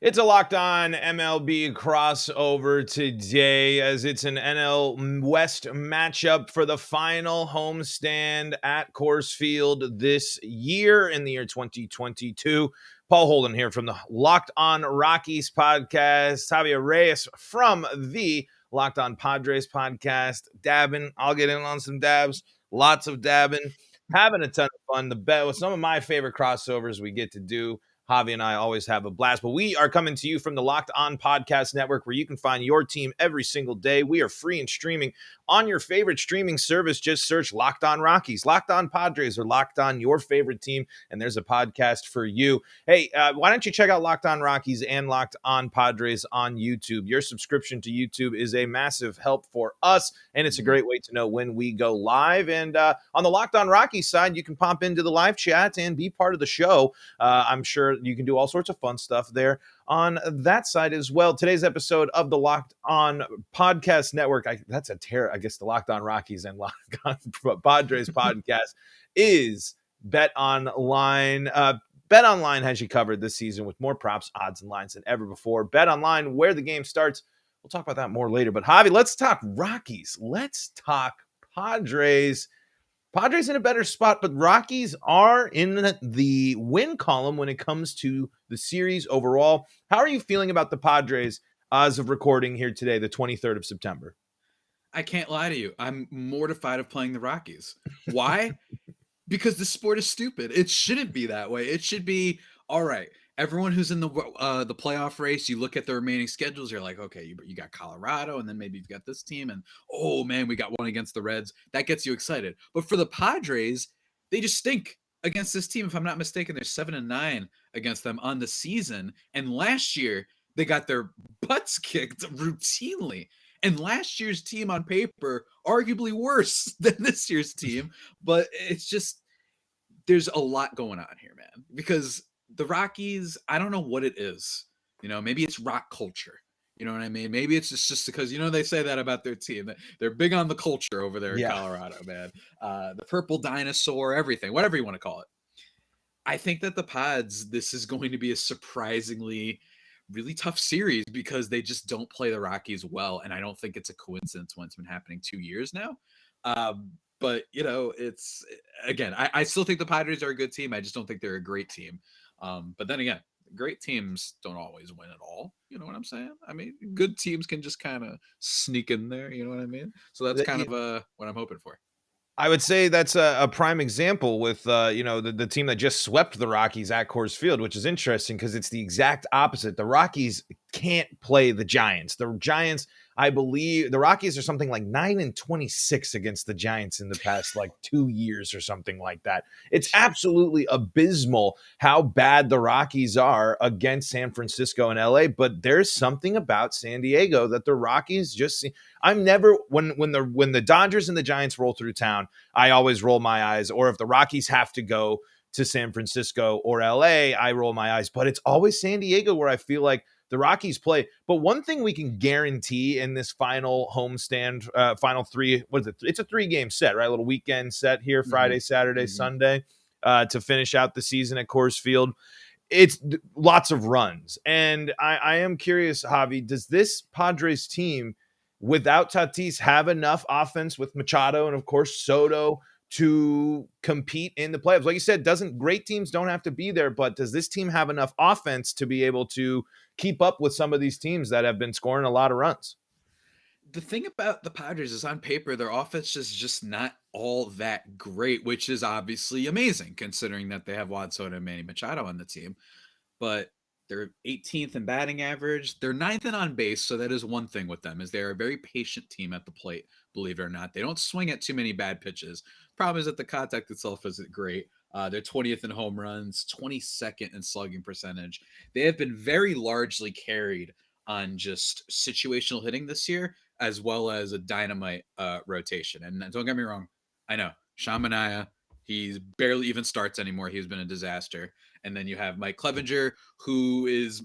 It's a Locked On MLB crossover today as it's an NL West matchup for the final homestand at Coors Field this year in the year 2022. Paul Holden here from the Locked On Rockies podcast. Javier Reyes from the Locked On Padres podcast. Dabbing. I'll get in on some dabs. Lots of dabbing. Having a ton of fun. The bet with some of my favorite crossovers we get to do. Javi and I always have a blast, but we are coming to you from the Locked On Podcast Network, where you can find your team every single day. We are free and streaming on your favorite streaming service. Just search Locked On Rockies, Locked On Padres, or Locked On your favorite team, and there's a podcast for you. Hey, why don't you check out Locked On Rockies and Locked On Padres on YouTube? Your subscription to YouTube is a massive help for us, and it's a great way to know when we go live. And on the Locked On Rockies side, you can pop into the live chat and be part of the show. I'm sure you can do all sorts of fun stuff there on that side as well. Today's episode of the Locked On Podcast Network, I guess the Locked On Rockies and Locked On Padres podcast is Bet Online. Bet Online has you covered this season with more props, odds, and lines than ever before. Bet Online, where the game starts. We'll talk about that more later. But Javi, let's talk Rockies. Let's talk Padres. Padres in a better spot, but Rockies are in the win column when it comes to the series overall. How are you feeling about the Padres as of recording here today, the 23rd of September? I can't lie to you. I'm mortified of playing the Rockies. Why? Because the sport is stupid. It shouldn't be that way. It should be, all right, everyone who's in the playoff race, you look at the remaining schedules, you're like, okay, you got Colorado, and then maybe you've got this team, and oh man, we got one against the Reds. That gets you excited. But for the Padres, they just stink against this team. If I'm not mistaken, they're 7-9 against them on the season. And last year, they got their butts kicked routinely. And last year's team on paper, arguably worse than this year's team. But it's just, there's a lot going on here, man, because the Rockies, I don't know what it is. Maybe it's rock culture. You know what I mean? Maybe it's just because, they say that about their team. That they're big on the culture over there in Colorado, man. The purple dinosaur, everything, whatever you want to call it. I think that the Pods, this is going to be a surprisingly really tough series because they just don't play the Rockies well. And I don't think it's a coincidence when it's been happening 2 years now. But, it's, again, I still think the Padres are a good team. I just don't think they're a great team. But then again, great teams don't always win at all. You know what I'm saying? I mean, good teams can just kind of sneak in there. You know what I mean? So that's kind of what I'm hoping for. I would say that's a prime example with, the team that just swept the Rockies at Coors Field, which is interesting because it's the exact opposite. The Rockies can't play the Giants. The Giants, I believe, the Rockies are something like 9-26 against the Giants in the past 2 years or something like that. It's absolutely abysmal how bad the Rockies are against San Francisco and LA, but there's something about San Diego that the Rockies just see. I'm never when the Dodgers and the Giants roll through town, I always roll my eyes. Or if the Rockies have to go to San Francisco or LA, I roll my eyes. But it's always San Diego where I feel like the Rockies play. But one thing we can guarantee in this final homestand, final three, what is it? It's a 3-game set, right? A little weekend set here, Friday, Saturday, Sunday, to finish out the season at Coors Field. It's lots of runs. And I am curious, Javi, does this Padres team without Tatis have enough offense with Machado and, of course, Soto to compete in the playoffs? Like you said, great teams don't have to be there, but does this team have enough offense to be able to keep up with some of these teams that have been scoring a lot of runs? The thing about the Padres is on paper, their offense is just not all that great, which is obviously amazing considering that they have Juan Soto and Manny Machado on the team. But they're 18th in batting average. They're 9th in on base, so that is one thing with them, is they're a very patient team at the plate, believe it or not. They don't swing at too many bad pitches. Problem is that the contact itself isn't great. They're 20th in home runs, 22nd in slugging percentage. They have been very largely carried on just situational hitting this year, as well as a dynamite rotation. And don't get me wrong, I know Sean Manaea, he barely even starts anymore. He's been a disaster. And then you have Mike Clevenger, who is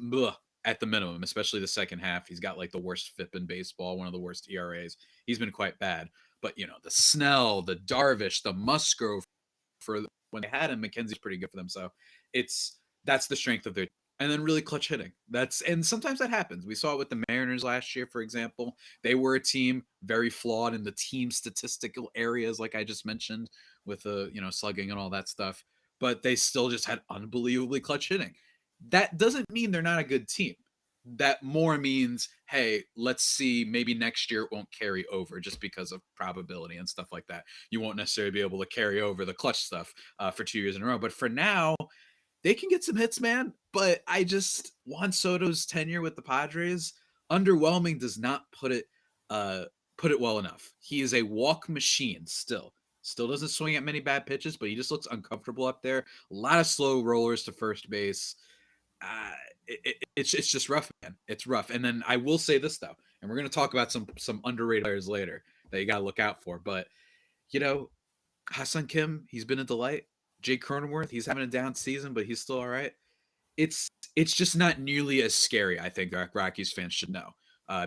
at the minimum, especially the second half. He's got the worst FIP in baseball, one of the worst ERAs. He's been quite bad. But, the Snell, the Darvish, the Musgrove, for when they had him, McKenzie's pretty good for them. So that's the strength of their and then really clutch hitting. And sometimes that happens. We saw it with the Mariners last year, for example. They were a team very flawed in the team statistical areas, like I just mentioned, with slugging and all that stuff. But they still just had unbelievably clutch hitting. That doesn't mean they're not a good team. That more means, hey, let's see, maybe next year it won't carry over just because of probability and stuff like that. You won't necessarily be able to carry over the clutch stuff for 2 years in a row. But for now, they can get some hits, man. But Juan Soto's tenure with the Padres, underwhelming does not put it well enough. He is a walk machine still. Still doesn't swing at many bad pitches, but he just looks uncomfortable up there. A lot of slow rollers to first base. It's just rough, man. It's rough. And then I will say this though, and we're gonna talk about some underrated players later that you gotta look out for. But you know, Ha-Seong Kim, he's been a delight. Jake Cronenworth, he's having a down season, but he's still all right. It's just not nearly as scary. I think Rockies fans should know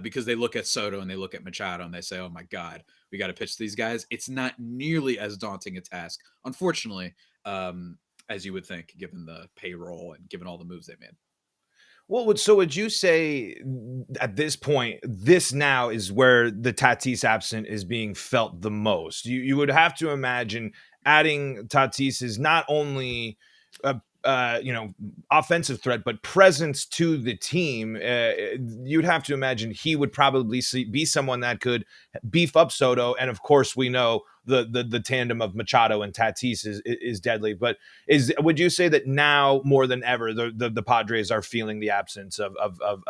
because they look at Soto and they look at Machado and they say, "Oh my God, we got to pitch these guys." It's not nearly as daunting a task, unfortunately, as you would think, given the payroll and given all the moves they made. So would you say at this point, this now is where the Tatis absent is being felt the most? You would have to imagine adding Tatis is not only a offensive threat, but presence to the team. You'd have to imagine he would probably be someone that could beef up Soto, and of course, we know the tandem of Machado and Tatis is deadly. But would you say that now more than ever the Padres are feeling the absence of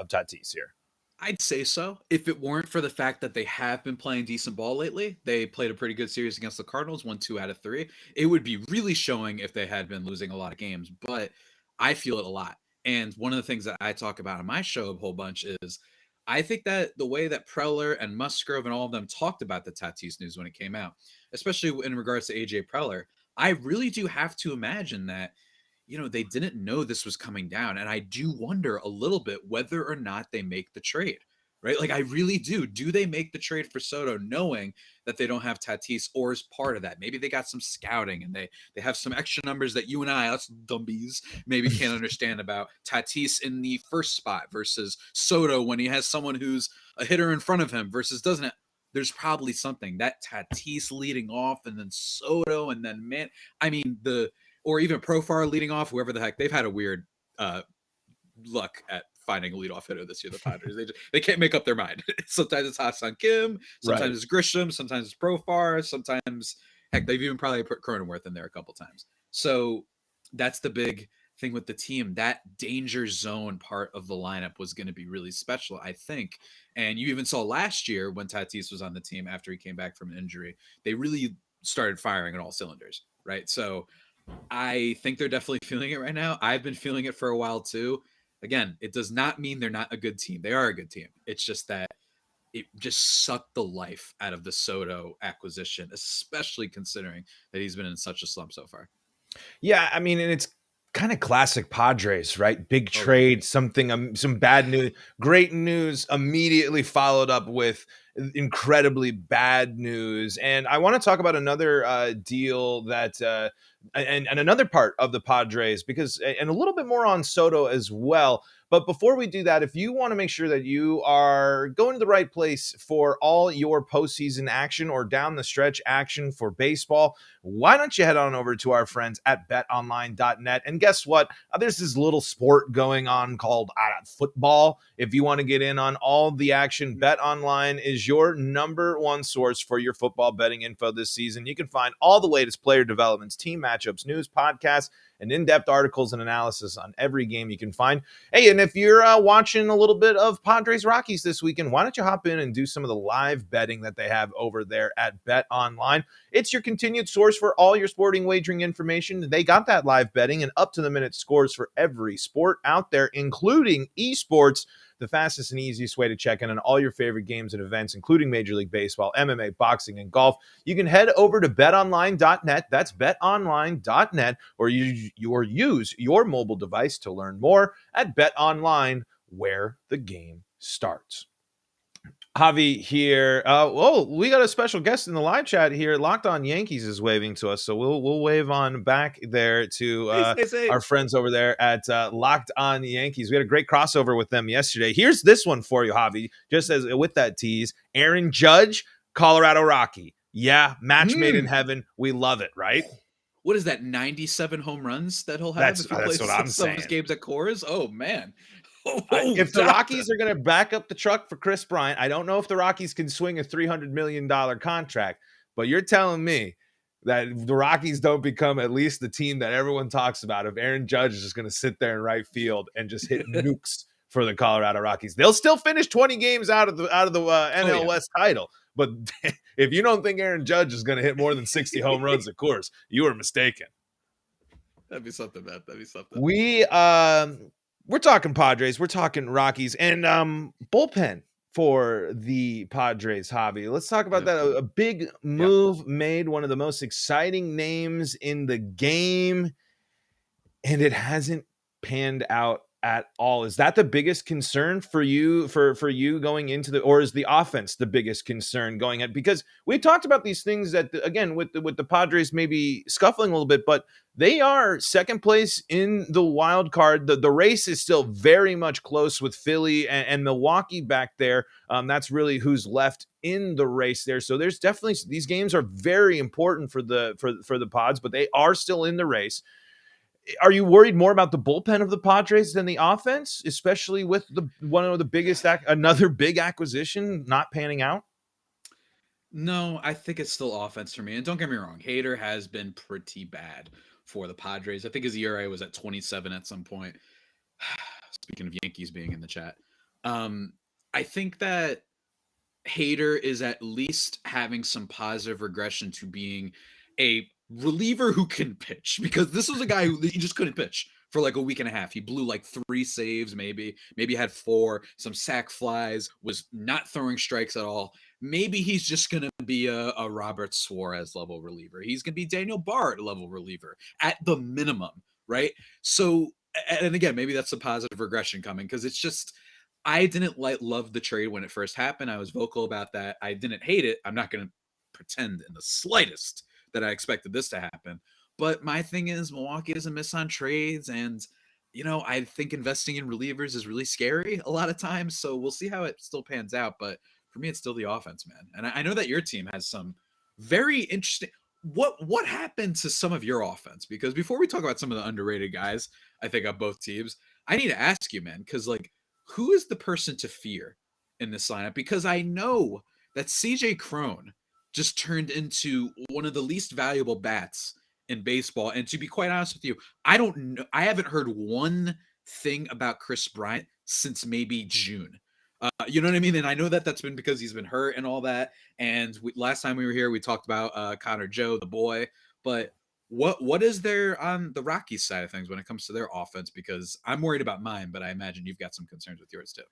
Tatis here? I'd say so. If it weren't for the fact that they have been playing decent ball lately, they played a pretty good series against the Cardinals, won 2 out of 3. It would be really showing if they had been losing a lot of games, but I feel it a lot. And one of the things that I talk about on my show a whole bunch is I think that the way that Preller and Musgrove and all of them talked about the Tatis news when it came out, especially in regards to AJ Preller, I really do have to imagine that they didn't know this was coming down. And I do wonder a little bit whether or not they make the trade, right? Like, I really do. Do they make the trade for Soto knowing that they don't have Tatis, or is part of that? Maybe they got some scouting and they have some extra numbers that you and I, us dumbies, maybe can't understand about Tatis in the first spot versus Soto when he has someone who's a hitter in front of him versus doesn't have. There's probably something that Tatis leading off and then Soto and then or even Profar leading off, whoever the heck. They've had a weird luck at finding a leadoff hitter this year, the Padres. They can't make up their mind. Sometimes it's Ha-Seong Kim, sometimes it's Grisham, sometimes it's Profar, sometimes, heck, they've even probably put Cronenworth in there a couple times. So that's the big thing with the team. That danger zone part of the lineup was going to be really special, I think. And you even saw last year when Tatis was on the team after he came back from an injury, they really started firing on all cylinders, right? So I think they're definitely feeling it right now. I've been feeling it for a while too. Again, it does not mean they're not a good team. They are a good team. It's just that it just sucked the life out of the Soto acquisition, especially considering that he's been in such a slump so far. Yeah, I mean, and it's kind of classic Padres, right? Big trade, something, some bad news, great news immediately followed up with incredibly bad news. And I want to talk about another deal that, and another part of the Padres, and a little bit more on Soto as well. But before we do that, if you want to make sure that you are going to the right place for all your postseason action or down the stretch action for baseball, why don't you head on over to our friends at betonline.net? And guess what? There's this little sport going on called football. If you want to get in on all the action, BetOnline is your number one source for your football betting info this season. You can find all the latest player developments, team matchups, news, podcasts, and in-depth articles and analysis on every game you can find. Hey, and if you're watching a little bit of Padres Rockies this weekend, why don't you hop in and do some of the live betting that they have over there at BetOnline? It's your continued source for all your sporting wagering information. They got that live betting and up-to-the-minute scores for every sport out there, including esports, the fastest and easiest way to check in on all your favorite games and events, including Major League Baseball, MMA, boxing, and golf. You can head over to betonline.net. That's betonline.net, or use your mobile device to learn more at BetOnline, where the game starts. Javi here. We got a special guest in the live chat here. Locked On Yankees is waving to us, so we'll wave on back there to Say. our friends over there at Locked On Yankees. We had a great crossover with them yesterday. Here's this one for you, Javi. Just as with that tease, Aaron Judge, Colorado Rocky. Yeah, match made in heaven. We love it, right? What is that? 97 home runs that he'll have That's if he plays what I'm some of his saying. games at Coors? Oh man. If the Rockies are going to back up the truck for Kris Bryant, I don't know if the Rockies can swing a $300 million contract, but you're telling me that the Rockies don't become at least the team that everyone talks about if Aaron Judge is just going to sit there in right field and just hit nukes for the Colorado Rockies. They'll still finish 20 games out of the NL West title, but if you don't think Aaron Judge is going to hit more than 60 home runs, of course, you are mistaken. That'd be something, man. That'd be something. We're talking Padres, we're talking Rockies, and bullpen for the Padres, Javi. Let's talk about that. A big move made, one of the most exciting names in the game, and it hasn't panned out at all. Is that the biggest concern for you for you going into or is the offense the biggest concern going at? Because we talked about these things that again with the Padres maybe scuffling a little bit, but they are second place in the wild card. The race is still very much close with Philly and Milwaukee back there. That's really who's left in the race there. So there's definitely these games are very important for the Pods, but they are still in the race. Are you worried more about the bullpen of the Padres than the offense, especially with one of the biggest another big acquisition not panning out? No, I think it's still offense for me. And don't get me wrong, Hader has been pretty bad for the Padres. I think his ERA was at 27 at some point. Speaking of Yankees being in the chat, I think that Hader is at least having some positive regression to being a reliever who can pitch, because this was a guy who he just couldn't pitch for like a week and a half. He blew like 3 saves, maybe had 4, some sac flies, was not throwing strikes at all. Maybe he's just going to be a Robert Suarez level reliever. He's going to be Daniel Bard level reliever at the minimum, right? So, and again, maybe that's a positive regression coming, because it's just, I didn't love the trade when it first happened. I was vocal about that. I didn't hate it. I'm not going to pretend in the slightest that I expected this to happen. But my thing is, Milwaukee doesn't miss on trades, and I think investing in relievers is really scary a lot of times. So we'll see how it still pans out. But for me, it's still the offense, man. And I know that your team has some very interesting. What happened to some of your offense? Because before we talk about some of the underrated guys, I think on both teams, I need to ask you, man, because like, who is the person to fear in this lineup? Because I know that CJ Cron just turned into one of the least valuable bats in baseball. And to be quite honest with you, I don't know. I haven't heard one thing about Kris Bryant since maybe June. You know what I mean? And I know that that's been because he's been hurt and all that. And last time we were here, we talked about Connor Joe, the boy. But what is there on the Rockies side of things when it comes to their offense? Because I'm worried about mine, but I imagine you've got some concerns with yours too.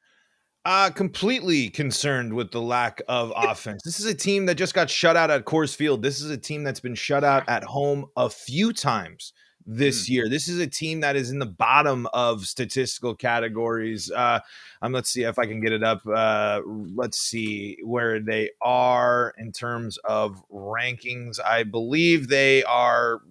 Completely concerned with the lack of offense. This is a team that just got shut out at Coors Field. This is a team that's been shut out at home a few times this year. This is a team that is in the bottom of statistical categories. Let's see if I can get it up. Let's see where they are in terms of rankings. I believe they are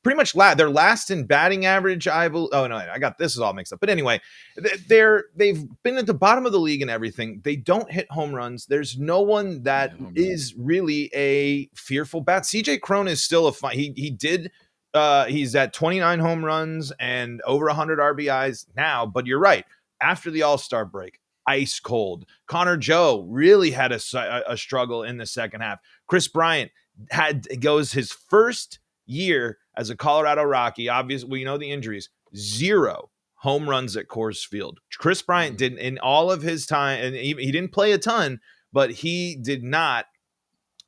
pretty much they're last in batting average. Oh no, I got this is all mixed up. But anyway, they've been at the bottom of the league and everything. They don't hit home runs. There's no one that is really a fearful bat. CJ Cron is still a fun. He's at 29 home runs and over 100 RBIs now. But you're right. After the All-Star break, ice cold. Connor Joe really had a struggle in the second half. Kris Bryant goes his first year as a Colorado Rocky. Obviously, we know the injuries. 0 home runs at Coors Field. Kris Bryant did in all of his time, and he didn't play a ton, but he did not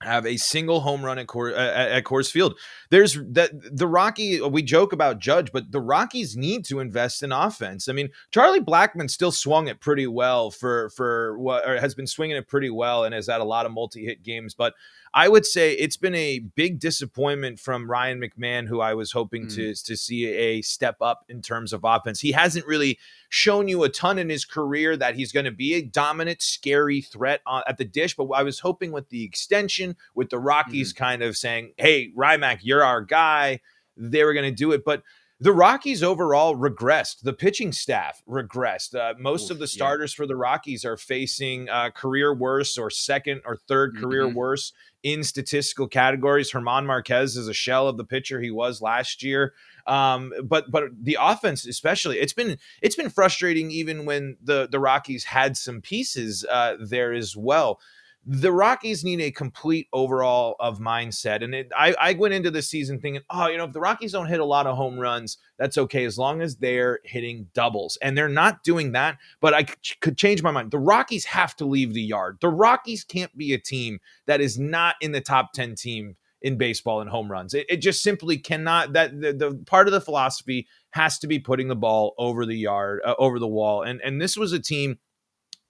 have a single home run at Coors Field. There's that the Rocky. We joke about Judge, but the Rockies need to invest in offense. I mean, Charlie Blackmon still swung it pretty well for what has been swinging it pretty well and has had a lot of multi-hit games. But I would say it's been a big disappointment from Ryan McMahon, who I was hoping to see a step up in terms of offense. He hasn't really shown you a ton in his career that he's going to be a dominant, scary threat at the dish. But I was hoping with the extension, with the Rockies kind of saying, hey, Rymack, you're our guy, they were going to do it. But the Rockies overall regressed. The pitching staff regressed. Most of the starters for the Rockies are facing career worst or second or third career worst in statistical categories. German Marquez is a shell of the pitcher he was last year. But the offense, especially, it's been frustrating even when the Rockies had some pieces there as well. The Rockies need a complete overall of mindset. And I went into this season thinking, if the Rockies don't hit a lot of home runs, that's okay, as long as they're hitting doubles. And they're not doing that, but I could change my mind. The Rockies have to leave the yard. The Rockies can't be a team that is not in the top 10 team in baseball in home runs. It just simply cannot. That the part of the philosophy has to be putting the ball over the yard, over the wall. And this was a team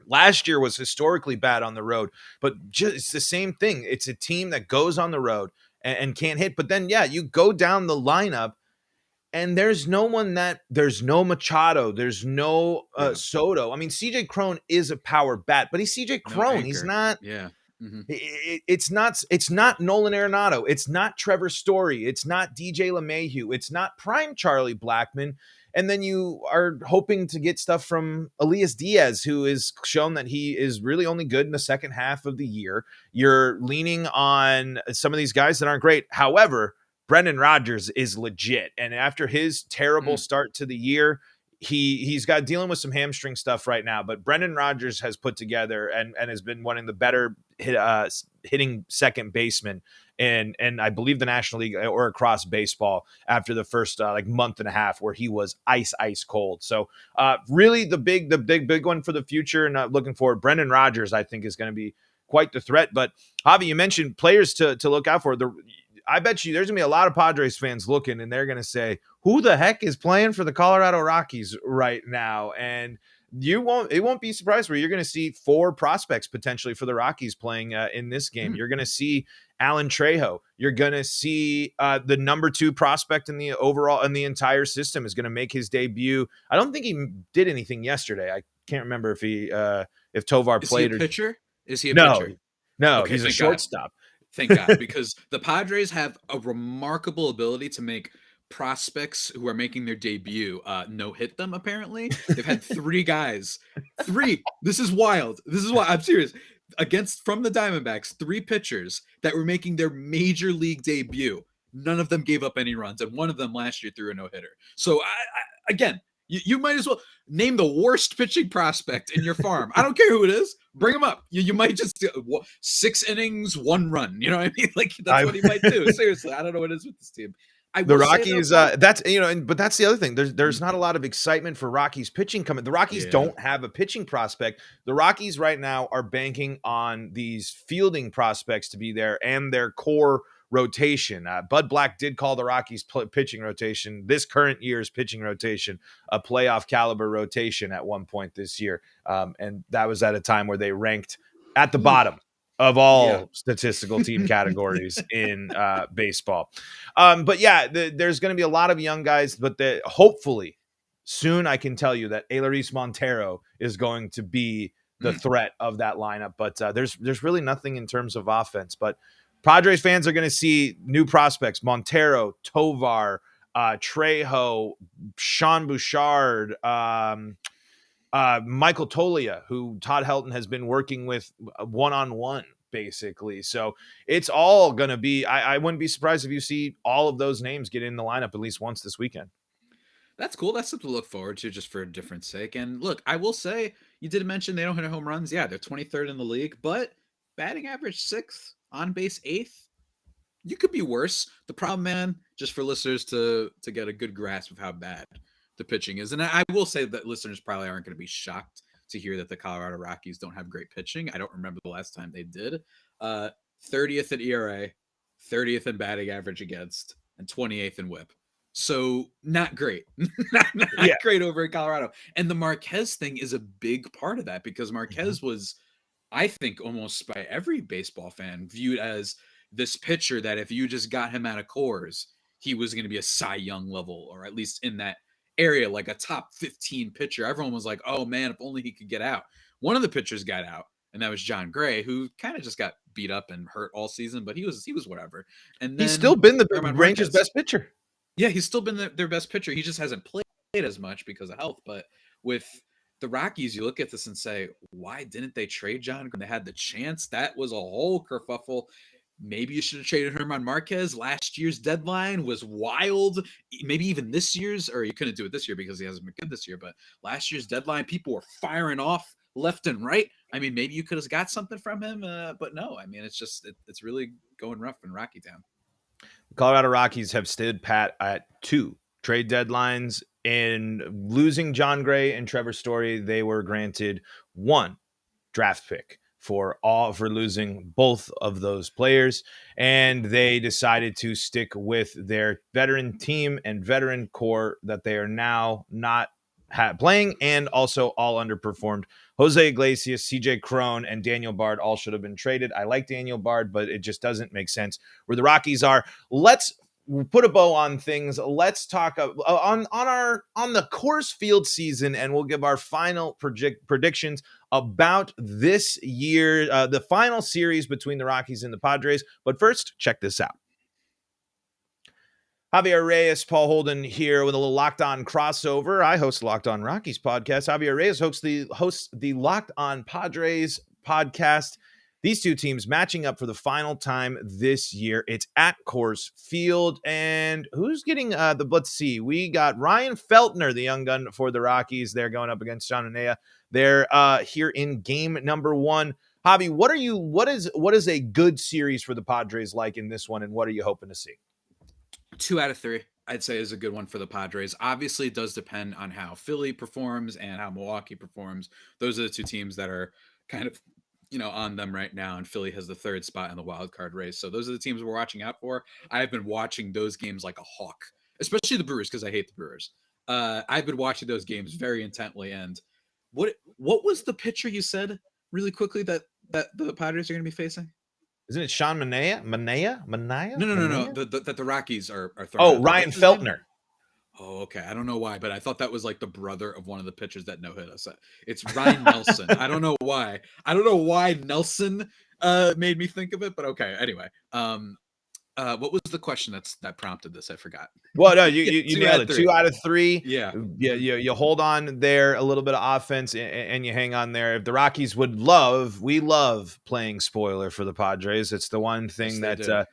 last year was historically bad on the road, but just it's the same thing. It's a team that goes on the road and can't hit. But then, you go down the lineup and there's no Machado. There's no Soto. I mean, CJ Cron is a power bat, but he's CJ Cron. He's not. Yeah. It's not Nolan Arenado. It's not Trevor Story. It's not DJ LeMahieu. It's not prime Charlie Blackmon. And then you are hoping to get stuff from Elias Diaz, who has shown that he is really only good in the second half of the year. You're leaning on some of these guys that aren't great. However, Brendan Rodgers is legit. And after his terrible start to the year, he's got dealing with some hamstring stuff right now, but Brendan Rodgers has put together and has been one of the better hitting second baseman and I believe the National League or across baseball after the first month and a half where he was ice cold. So really the big one for the future and looking forward, Brendan Rodgers, I think is going to be quite the threat. But Javi, you mentioned players to look out for. I bet you there's going to be a lot of Padres fans looking and they're going to say, who the heck is playing for the Colorado Rockies right now? And it won't be surprised where you're going to see 4 prospects potentially for the Rockies playing in this game. You're going to see Alan Trejo. You're going to see the number 2 prospect in the overall in the entire system is going to make his debut. I don't think he did anything yesterday. I can't remember if Tovar played. Is he a pitcher? Is he a No, pitcher? No, okay, he's a shortstop. Thank God, because the Padres have a remarkable ability to make prospects who are making their debut no-hit them, apparently. They've had 3 guys. 3! This is wild. I'm serious. From the Diamondbacks, 3 pitchers that were making their major league debut. None of them gave up any runs, and one of them last year threw a no-hitter. So, again, you might as well name the worst pitching prospect in your farm. I don't care who it is. Bring him up. You might just 6 innings, 1 run. You know what I mean? That's what he might do. Seriously, I don't know what it is with this team. The Rockies, but that's the other thing. There's not a lot of excitement for Rockies pitching coming. The Rockies don't have a pitching prospect. The Rockies right now are banking on these fielding prospects to be there and their core rotation. Bud Black did call the Rockies pitching rotation, this current year's pitching rotation, a playoff caliber rotation at one point this year. And that was at a time where they ranked at the bottom of all statistical team categories in baseball. But there's going to be a lot of young guys, but hopefully soon I can tell you that Eleris Montero is going to be the threat of that lineup. But there's really nothing in terms of offense. But Padres fans are going to see new prospects: Montero, Tovar, Trejo, Sean Bouchard, Michael Tolia, who Todd Helton has been working with one-on-one, basically. So it's all going to be, I wouldn't be surprised if you see all of those names get in the lineup at least once this weekend. That's cool. That's something to look forward to just for a different sake. And look, I will say, you did mention they don't hit home runs. Yeah, they're 23rd in the league, but batting average 6th, on base 8th. You could be worse. The problem, man, just for listeners to get a good grasp of how bad the pitching is. And I will say that listeners probably aren't going to be shocked to hear that the Colorado Rockies don't have great pitching. I don't remember the last time they did. 30th in ERA, 30th in batting average against, and 28th in WHIP. So not great. not great over in Colorado. And the Marquez thing is a big part of that because Marquez was, I think, almost by every baseball fan viewed as this pitcher that if you just got him out of Coors, he was going to be a Cy Young level, or at least in that area, like a top 15 pitcher. Everyone was like, oh man, if only he could get out. One of the pitchers got out, and that was John Gray, who kind of just got beat up and hurt all season, but he was whatever. And He's still then been the German Rangers' Marquez. best pitcher. Yeah, he's still been their best pitcher. He just hasn't played as much because of health. But with the Rockies, you look at this and say, why didn't they trade John Gray? They had the chance. That was a whole kerfuffle. Maybe you should have traded German Marquez. Last year's deadline was wild. Maybe even this year's, or you couldn't do it this year because he hasn't been good this year. But last year's deadline, people were firing off left and right. I mean, maybe you could have got something from him, but no. I mean, it's really going rough in Rocky Town. Colorado Rockies have stood pat at 2 trade deadlines. In losing John Gray and Trevor Story, they were granted 1 draft pick for losing both of those players, and they decided to stick with their veteran team and veteran core that they are now not playing, and also all underperformed. Jose Iglesias, CJ Cron, and Daniel Bard all should have been traded. I like Daniel Bard, but it just doesn't make sense where the Rockies are. Let's put a bow on things. Let's talk on the Coors Field season, and we'll give our final predictions about this year, the final series between the Rockies and the Padres. But first, check this out. Javier Reyes, Paul Holden here with a little Locked On crossover. I host the Locked On Rockies podcast. Javier Reyes hosts the Locked On Padres podcast. These two teams matching up for the final time this year. It's at Coors Field. And who's getting let's see. We got Ryan Feltner, the young gun for the Rockies. They're going up against John Manea. They're here in game number 1. Javi, what is a good series for the Padres like in this one, and what are you hoping to see? 2 out of 3, I'd say, is a good one for the Padres. Obviously, it does depend on how Philly performs and how Milwaukee performs. Those are the 2 teams that are kind of, on them right now, and Philly has the 3rd spot in the wild card race. So those are the teams we're watching out for. I've been watching those games like a hawk, especially the Brewers, because I hate the Brewers. I've been watching those games very intently. And what was the pitcher you said really quickly that the Padres are going to be facing? Isn't it Sean Manea? No. That the Rockies are throwing. Oh, Ryan Feltner. Oh, okay. I don't know why, but I thought that was like the brother of one of the pitchers that no hit us. It's Ryan Nelson. I don't know why. I don't know why Nelson made me think of it, but okay. Anyway, what was the question that prompted this? I forgot. Well, no, you nailed it. 2 out of 3. Yeah. You hold on there, a little bit of offense, and you hang on there. If the Rockies we love playing spoiler for the Padres. It's the one thing that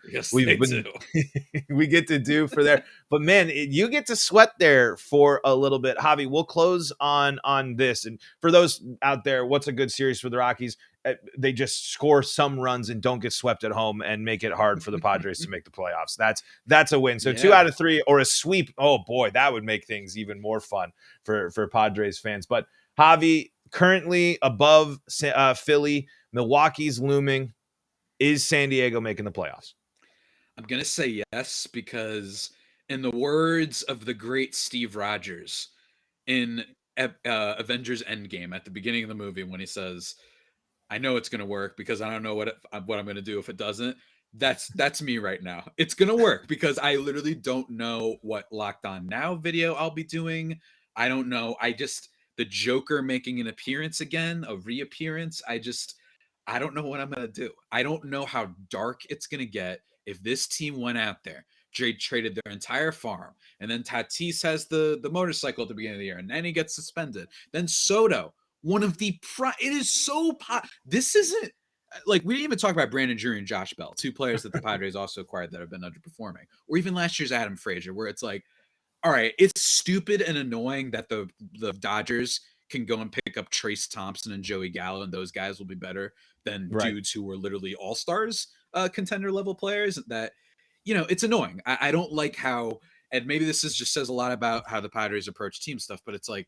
we get to do for there. But man, you get to sweat there for a little bit. Javi, we'll close on this. And for those out there, what's a good series for the Rockies? They just score some runs and don't get swept at home and make it hard for the Padres to make the playoffs. That's a win. So 2 out of 3 or a sweep. Oh boy, that would make things even more fun for Padres fans. But Javi, currently above Philly, Milwaukee's looming. Is San Diego making the playoffs? I'm going to say yes, because in the words of the great Steve Rogers in Avengers Endgame at the beginning of the movie, when he says, I know it's going to work because I don't know what I'm going to do if it doesn't. That's me right now. It's going to work because I literally don't know what Locked On Now video I'll be doing. I don't know. The Joker making an appearance again, a reappearance. I don't know what I'm going to do. I don't know how dark it's going to get if this team went out there, traded their entire farm, and then Tatis has the motorcycle at the beginning of the year, and then he gets suspended. Then Soto, one of the it is so this isn't like, we didn't even talk about Brandon Drury and Josh Bell, 2 players that the Padres also acquired that have been underperforming, or even last year's Adam Frazier, where it's like, all right, it's stupid and annoying that the Dodgers can go and pick up Trace Thompson and Joey Gallo, and those guys will be better than dudes who were literally all-stars, contender level players. That, it's annoying. I don't like how, and maybe this just says a lot about how the Padres approach team stuff, but it's like,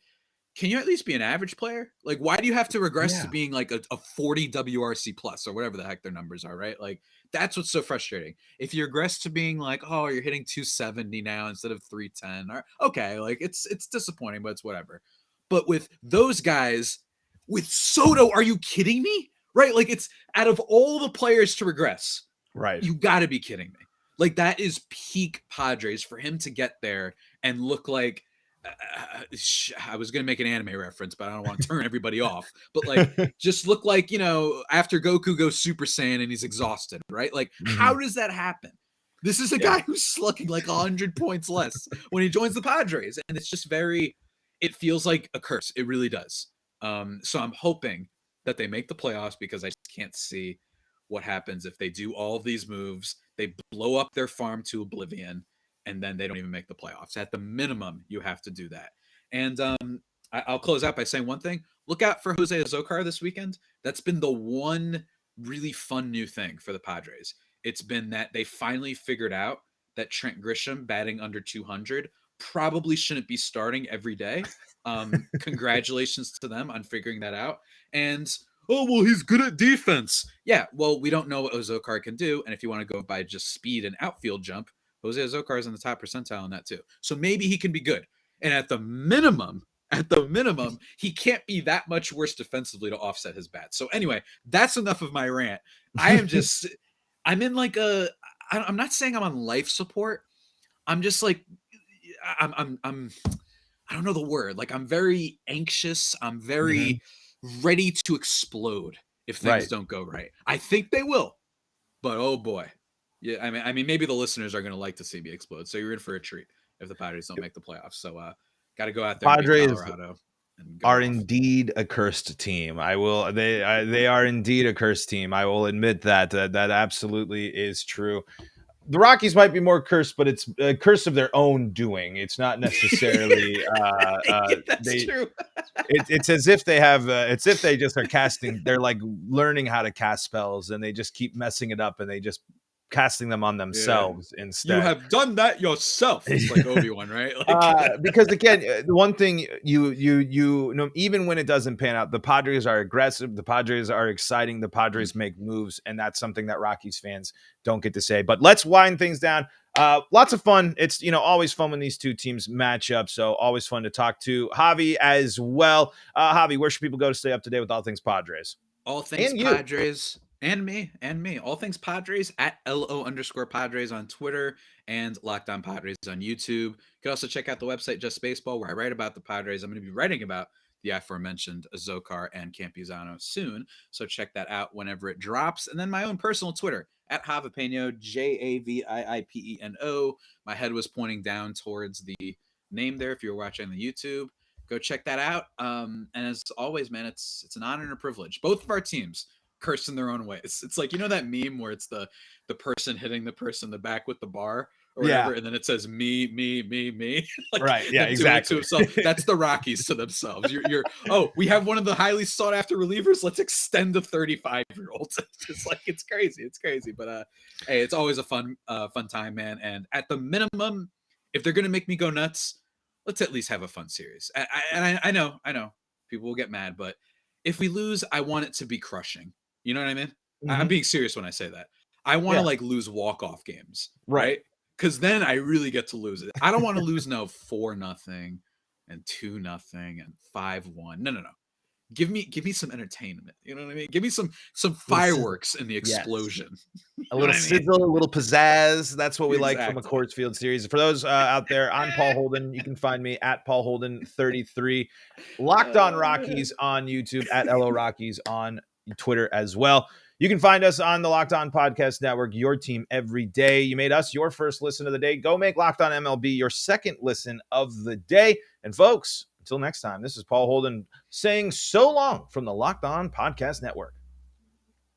can you at least be an average player? Like, why do you have to regress to being like a 40 WRC plus or whatever the heck their numbers are, right? Like, that's what's so frustrating. If you regress to being like, oh, you're hitting 270 now instead of 310, or okay, like it's disappointing, but it's whatever. But with those guys, with Soto, are you kidding me? Right? Like, it's out of all the players to regress, right? You got to be kidding me. Like, that is peak Padres for him to get there and look like I was going to make an anime reference, but I don't want to turn everybody off. But like, just look like, after Goku goes Super Saiyan and he's exhausted, right? Like, how does that happen? This is a guy who's slugging like 100 points less when he joins the Padres. And it's just it feels like a curse. It really does. So I'm hoping that they make the playoffs, because I just can't see what happens if they do all of these moves. They blow up their farm to oblivion, and then they don't even make the playoffs. At the minimum, you have to do that. And I'll close out by saying one thing. Look out for Jose Azocar this weekend. That's been the one really fun new thing for the Padres. It's been that they finally figured out that Trent Grisham batting under 200 probably shouldn't be starting every day. Congratulations to them on figuring that out. And oh, well, he's good at defense. Yeah, well, we don't know what Azocar can do. And if you want to go by just speed and outfield jump, Jose Azocar is in the top percentile in that too. So maybe he can be good. And at the minimum, he can't be that much worse defensively to offset his bats. So anyway, that's enough of my rant. I'm in like I'm not saying I'm on life support. I'm just like, I'm I don't know the word. Like, I'm very anxious. I'm very ready to explode if things don't go right. I think they will, but oh boy. Yeah, I mean, maybe the listeners are going to like to see me explode. So you're in for a treat if the Padres don't make the playoffs. So got to go out there and beat Colorado. Are indeed a cursed team. They are indeed a cursed team. I will admit that. That absolutely is true. The Rockies might be more cursed, but it's a curse of their own doing. It's not necessarily. That's true. It's as if they have. It's if they just are casting. They're like learning how to cast spells, and they just keep messing it up, and they just casting them on themselves instead. You have done that yourself. It's like Obi-Wan, right? Like, because again, the one thing you know, even when it doesn't pan out, the Padres are aggressive. The Padres are exciting. The Padres make moves, and that's something that Rockies fans don't get to say. But let's wind things down. Lots of fun. It's always fun when these two teams match up. So always fun to talk to Javi as well. Javi, where should people go to stay up to date with all things Padres? All things Padres. And me. All things Padres at LO_Padres on Twitter and Locked On Padres on YouTube. You can also check out the website Just Baseball, where I write about the Padres. I'm going to be writing about the aforementioned Azocar and Campuzano soon. So check that out whenever it drops. And then my own personal Twitter at Javipeno, JAVIIPENO. My head was pointing down towards the name there if you're watching the YouTube. Go check that out. And as always, man, it's an honor and a privilege. Both of our teams cursed in their own ways. It's like, that meme where it's the person hitting the person in the back with the bar or whatever, and then it says me. Like, right. Yeah, exactly. That's the Rockies to themselves. We have one of the highly sought after relievers. Let's extend the 35-year-olds. It's just like, it's crazy. But hey, it's always a fun time, man. And at the minimum, if they're gonna make me go nuts, let's at least have a fun series. I know people will get mad, but if we lose, I want it to be crushing. You know what I mean? I'm being serious when I say that. I want to lose walk-off games, right? Because then I really get to lose it. I don't want to lose 4-0 and 2-0 and 5-1. No. Give me some entertainment. You know what I mean? Give me some fireworks in the explosion. A little sizzle, a little pizzazz. That's what we like from a Coors Field series. For those out there, I'm Paul Holden. You can find me at Paul Holden 33. Locked On Rockies on YouTube, at LO Rockies on Twitter as well. You can find us on the Locked On Podcast Network, your team every day. You made us your first listen of the day. Go make Locked On MLB your second listen of the day. And folks, until next time, this is Paul Holden saying so long from the Locked On Podcast Network.